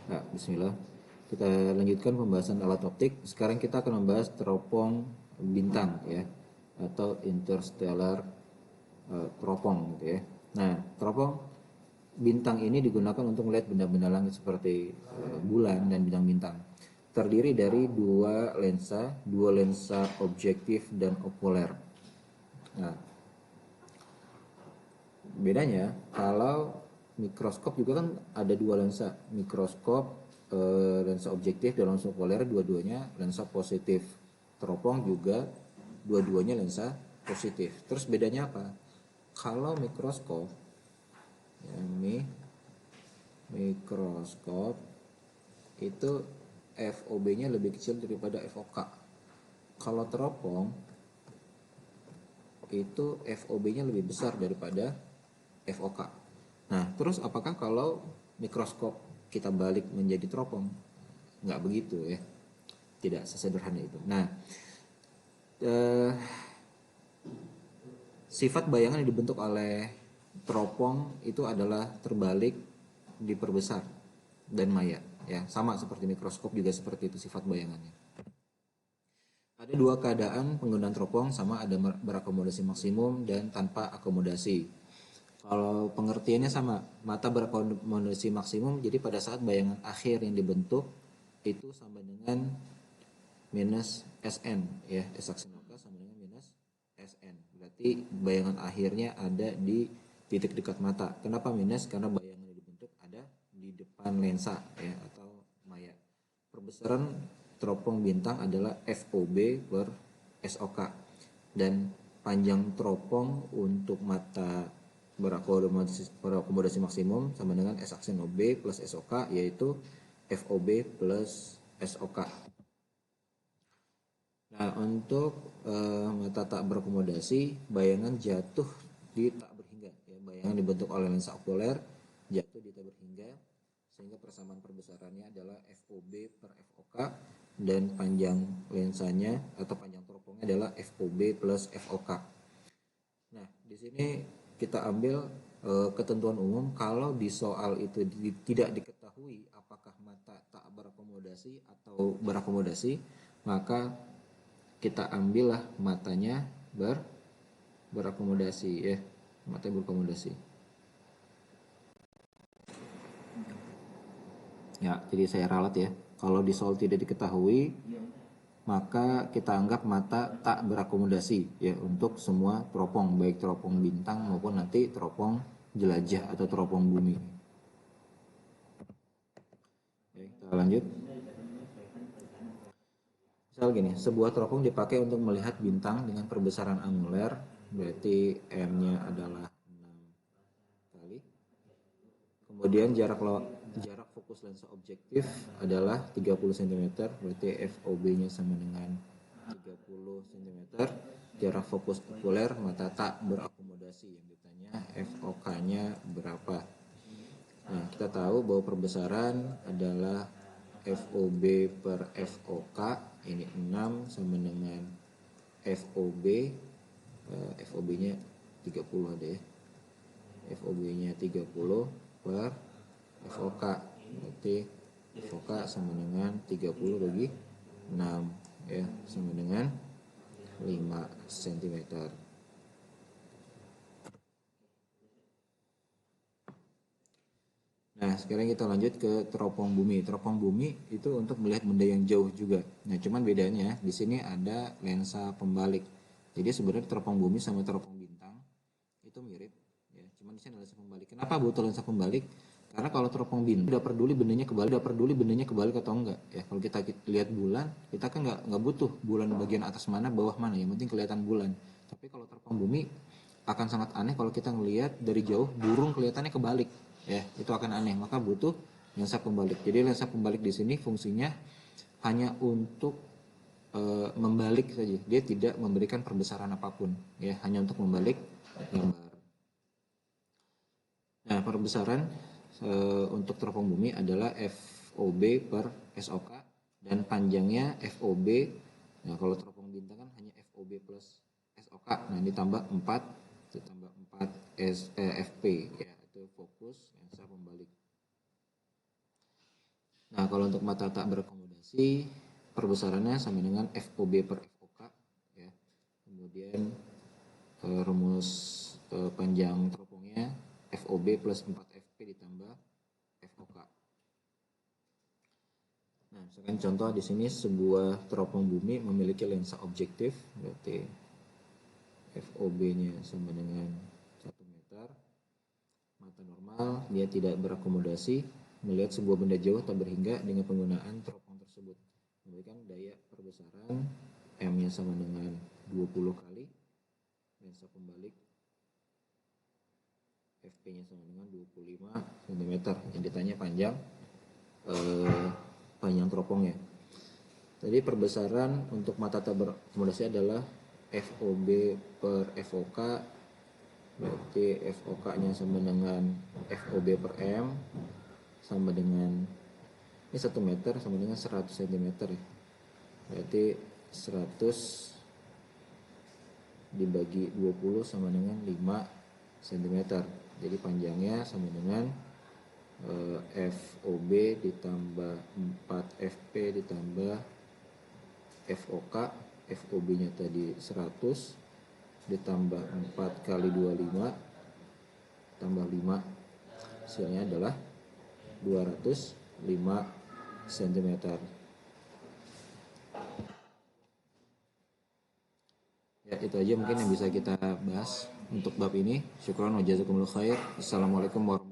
Nah, bismillah. Kita lanjutkan pembahasan alat optik. Sekarang kita akan membahas teropong bintang ya, atau interstellar teropong gitu ya. Nah, teropong bintang ini digunakan untuk melihat benda-benda langit seperti bulan dan bintang-bintang. Terdiri dari dua lensa objektif dan okuler. Nah, bedanya kalau mikroskop juga kan ada dua lensa, mikroskop lensa objektif dan lensa okuler, dua-duanya lensa positif. Teropong juga dua-duanya lensa positif. Terus bedanya apa? Kalau mikroskop, ya, ini mikroskop itu FOB-nya lebih kecil daripada FOK. Kalau teropong itu FOB-nya lebih besar daripada FOK. Nah, terus apakah kalau mikroskop kita balik menjadi teropong? Nggak begitu ya. Tidak sesederhana itu. Nah, eh, sifat bayangan yang dibentuk oleh teropong itu adalah terbalik, diperbesar, dan maya. Ya, sama seperti mikroskop juga seperti itu sifat bayangannya. Ada dua keadaan penggunaan teropong, sama ada berakomodasi maksimum dan tanpa akomodasi. Kalau pengertiannya sama, mata berakomodasi maksimum, jadi pada saat bayangan akhir yang dibentuk itu sama dengan minus SN ya, S aksin oka sama dengan minus SN. Berarti bayangan akhirnya ada di titik dekat mata. Kenapa minus? Karena bayangan yang dibentuk ada di depan lensa ya, atau maya. Perbesaran teropong bintang adalah FOB per SOK, dan panjang teropong untuk mata berakomodasi maksimum sama dengan S aksin OB plus SOK, yaitu FOB plus SOK. Nah, untuk mata tak berakomodasi, bayangan jatuh di tak berhingga ya, bayangan dibentuk oleh lensa okuler jatuh di tak berhingga, sehingga persamaan perbesarannya adalah FOB per FOK, dan panjang lensanya atau panjang teropongnya adalah FOB plus FOK. Nah, di sini kita ambil ketentuan umum. Kalau di soal itu tidak diketahui apakah mata tak berakomodasi atau berakomodasi, maka kita ambillah matanya berakomodasi ya, matanya berakomodasi. Ya, jadi saya ralat ya. Kalau di soal tidak diketahui, maka kita anggap mata tak berakomodasi ya untuk semua teropong, baik teropong bintang maupun nanti teropong jelajah atau teropong bumi. Oke, kita lanjut. Misal gini, sebuah teropong dipakai untuk melihat bintang dengan perbesaran anguler, berarti M-nya adalah 6 kali. Kemudian jarak fokus lensa objektif adalah 30 cm, berarti FOB-nya sama dengan 30 cm. Jarak fokus okuler mata tak berakomodasi, yang ditanya FOK-nya berapa. Nah, kita tahu bahwa perbesaran adalah FOB per FOK, ini 6 sama dengan FOB, FOB-nya 30 ada ya. FOB-nya 30 per FOK, berarti FOK sama dengan 30 bagi 6 ya, sama dengan 5 cm. Nah, sekarang kita lanjut ke teropong bumi. Teropong bumi itu untuk melihat benda yang jauh juga. Nah, cuman bedanya di sini ada lensa pembalik. Jadi sebenarnya teropong bumi sama teropong bintang itu mirip ya. Cuman di sini ada lensa pembalik. Kenapa butuh lensa pembalik? Karena kalau teropong bintang udah peduli bendanya kebalik atau enggak ya. Kalau kita lihat bulan, kita kan nggak butuh bulan bagian atas mana, bawah mana, yang penting kelihatan bulan. Tapi kalau teropong bumi akan sangat aneh kalau kita ngelihat dari jauh burung kelihatannya kebalik ya, itu akan aneh, maka butuh lensa pembalik. Jadi lensa pembalik di sini fungsinya hanya untuk membalik saja, dia tidak memberikan perbesaran apapun ya, hanya untuk membalik gambar. Nah, perbesaran untuk teropong bumi adalah FOB per SOK, dan panjangnya FOB. Nah, kalau teropong bintang kan hanya FOB plus SOK. Nah, ditambah 4, ditambah 4 FP ya, itu fokus lensa pembalik. Nah, kalau untuk mata tak berakomodasi, perbesarannya sama dengan FOB per FOK ya. Kemudian rumus panjang teropongnya FOB plus 4FP ditambah FOK. Nah, misalkan contoh di sini sebuah teropong bumi memiliki lensa objektif, berarti FOB-nya sama dengan 1 meter. Mata normal, dia tidak berakomodasi, melihat sebuah benda jauh tak berhingga dengan penggunaan teropong tersebut. Memberikan daya perbesaran M-nya sama dengan 20 kali lensa pembalik FP-nya sama dengan 25 cm. Yang ditanya panjang teropongnya. Jadi perbesaran untuk mata tak berakomodasi adalah FOB per FOK, berarti FOK-nya sama dengan FOB per M sama dengan ini 1 meter sama dengan 100 cm ya. Berarti 100 dibagi 20 sama dengan 5 cm. Jadi panjangnya sama dengan FOB ditambah 4FP ditambah FOK. FOB-nya tadi 100 ditambah 4 kali 25 tambah 5, hasilnya adalah 205 cm. Ya, itu aja mungkin yang bisa kita bahas untuk bab ini. Syukran wa jazakumullah khair. Assalamualaikum warahmatullahi wabarakatuh.